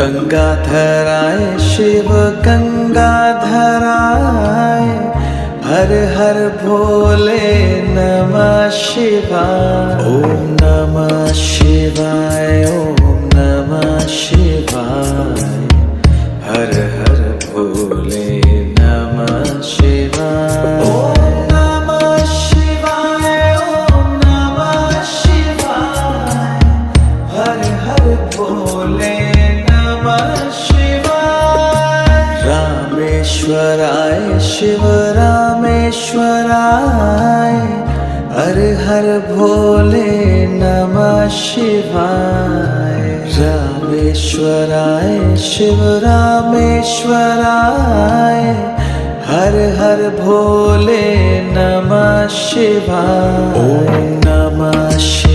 गंगाधराय शिव गंगाधराय, हर हर भोले नमः शिवाय। ओम नमः शिवाय, ओम नमः शिवाय, हर हर भोले नमः शिवाय। ओम नमः शिवाय, ओम नमः शिवाय, हर हर भोले नमः शिवाय। रामेश्वराय शिव रामेश्वराय, हर हर भोले नमः शिवाय। रामेश्वराय शिव रामेश्वराय, हर हर भोले नमः शिवाय। ओम नमः शिवाय।